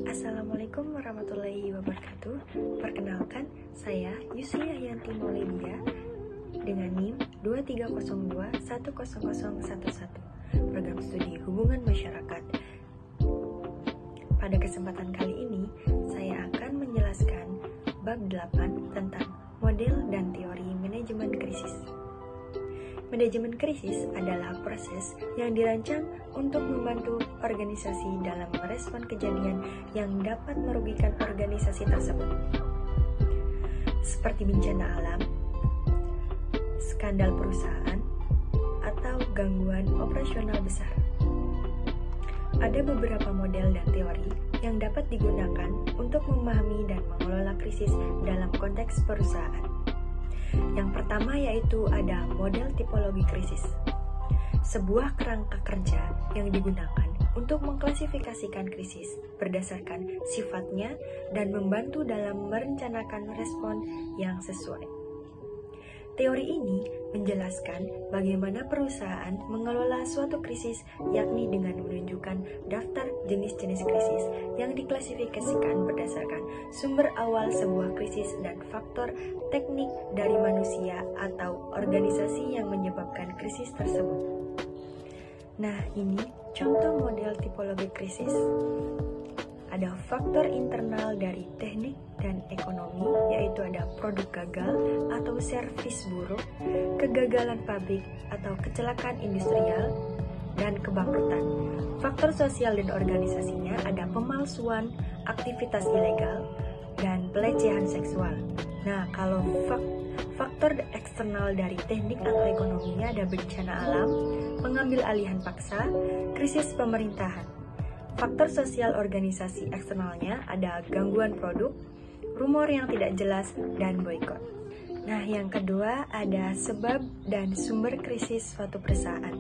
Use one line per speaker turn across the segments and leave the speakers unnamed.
Assalamualaikum warahmatullahi wabarakatuh. Perkenalkan, saya Yusri Ahyanti Maulidia dengan NIM 2302100111, Program Studi Hubungan Masyarakat. Pada kesempatan kali ini, saya akan menjelaskan bab 8 tentang model dan teori manajemen krisis. Manajemen krisis adalah proses yang dirancang untuk membantu organisasi dalam merespon kejadian yang dapat merugikan organisasi tersebut, seperti bencana alam, skandal perusahaan, atau gangguan operasional besar. Ada beberapa model dan teori yang dapat digunakan untuk memahami dan mengelola krisis dalam konteks perusahaan. Yang pertama yaitu ada model tipologi krisis, sebuah kerangka kerja yang digunakan untuk mengklasifikasikan krisis berdasarkan sifatnya dan membantu dalam merencanakan respon yang sesuai. Teori ini menjelaskan bagaimana perusahaan mengelola suatu krisis, yakni dengan menunjukkan daftar jenis-jenis krisis yang diklasifikasikan berdasarkan sumber awal sebuah krisis dan faktor teknik dari manusia atau organisasi yang menyebabkan krisis tersebut. Nah, ini contoh model tipologi krisis. Ada faktor internal dari teknik dan ekonomi, yaitu ada produk gagal atau servis buruk, kegagalan pabrik atau kecelakaan industrial, dan kebangkrutan. Faktor sosial dan organisasinya ada pemalsuan, aktivitas ilegal, dan pelecehan seksual. Nah, kalau faktor eksternal dari teknik atau ekonominya ada bencana alam, pengambil alihan paksa, krisis pemerintahan. Faktor sosial organisasi eksternalnya ada gangguan produk, rumor yang tidak jelas, dan boikot. Nah, yang kedua ada sebab dan sumber krisis suatu perusahaan.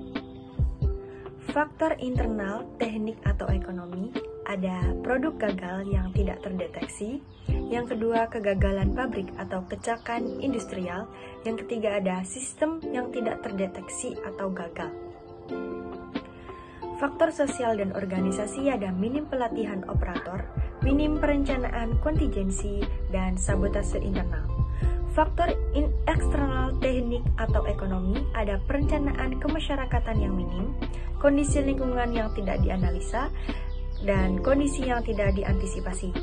Faktor internal, teknik atau ekonomi, ada produk gagal yang tidak terdeteksi. Yang kedua, kegagalan pabrik atau kecelakaan industrial. Yang ketiga, ada sistem yang tidak terdeteksi atau gagal. Faktor sosial dan organisasi ada minim pelatihan operator, minim perencanaan kontingensi, dan sabotase internal. Faktor eksternal teknik atau ekonomi ada perencanaan kemasyarakatan yang minim, kondisi lingkungan yang tidak dianalisa, dan kondisi yang tidak diantisipasi.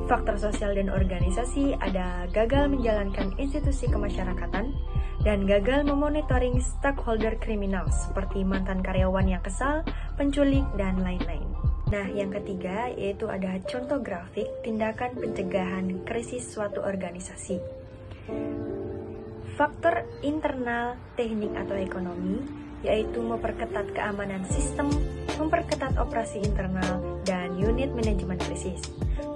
Faktor sosial dan organisasi ada gagal menjalankan institusi kemasyarakatan, dan gagal memonitoring stakeholder kriminal seperti mantan karyawan yang kesal, penculik, dan lain-lain. Nah, yang ketiga yaitu ada contoh grafik tindakan pencegahan krisis suatu organisasi. Faktor internal, teknik atau ekonomi yaitu memperketat keamanan sistem, memperketat operasi internal, dan unit manajemen krisis.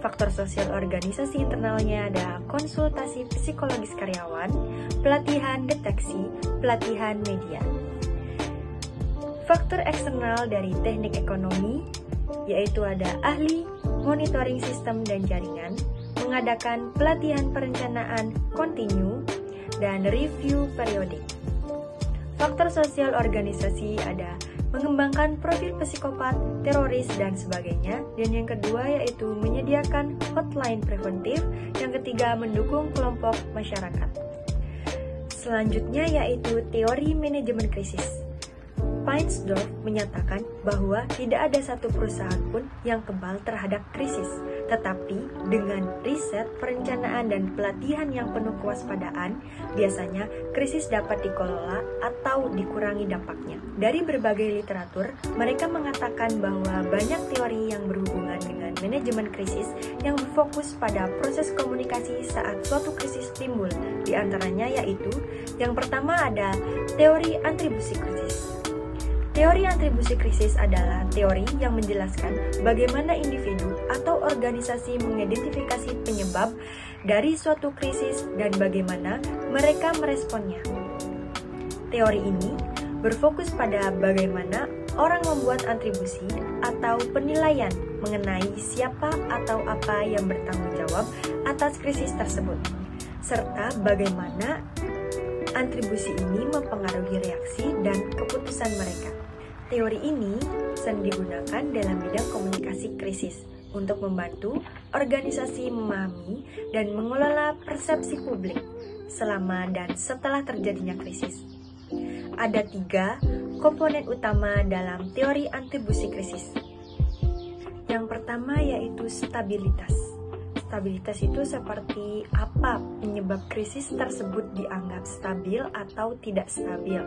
Faktor sosial organisasi internalnya ada konsultasi psikologis karyawan, pelatihan deteksi, pelatihan media. Faktor eksternal dari teknik ekonomi yaitu ada ahli, monitoring sistem dan jaringan, mengadakan pelatihan perencanaan kontinu, dan review periodik. Faktor sosial organisasi ada mengembangkan profil psikopat, teroris, dan sebagainya. Dan yang kedua yaitu menyediakan hotline preventif. Yang ketiga mendukung kelompok masyarakat. Selanjutnya yaitu teori manajemen krisis. Painsdorf menyatakan bahwa tidak ada satu perusahaan pun yang kebal terhadap krisis, tetapi dengan riset, perencanaan, dan pelatihan yang penuh kewaspadaan, biasanya krisis dapat dikelola atau dikurangi dampaknya. Dari berbagai literatur, mereka mengatakan bahwa banyak teori yang berhubungan dengan manajemen krisis yang berfokus pada proses komunikasi saat suatu krisis timbul. Di antaranya yaitu, yang pertama ada teori atribusi krisis. Teori atribusi krisis adalah teori yang menjelaskan bagaimana individu atau organisasi mengidentifikasi penyebab dari suatu krisis dan bagaimana mereka meresponnya. Teori ini berfokus pada bagaimana orang membuat atribusi atau penilaian mengenai siapa atau apa yang bertanggung jawab atas krisis tersebut, serta bagaimana atribusi ini mempengaruhi reaksi dan keputusan mereka. Teori ini sering digunakan dalam bidang komunikasi krisis. untuk membantu organisasi memahami dan mengelola persepsi publik selama dan setelah terjadinya krisis. Ada 3 komponen utama dalam teori antribusi krisis. Yang pertama yaitu stabilitas. Stabilitas itu seperti apa penyebab krisis tersebut dianggap stabil atau tidak stabil.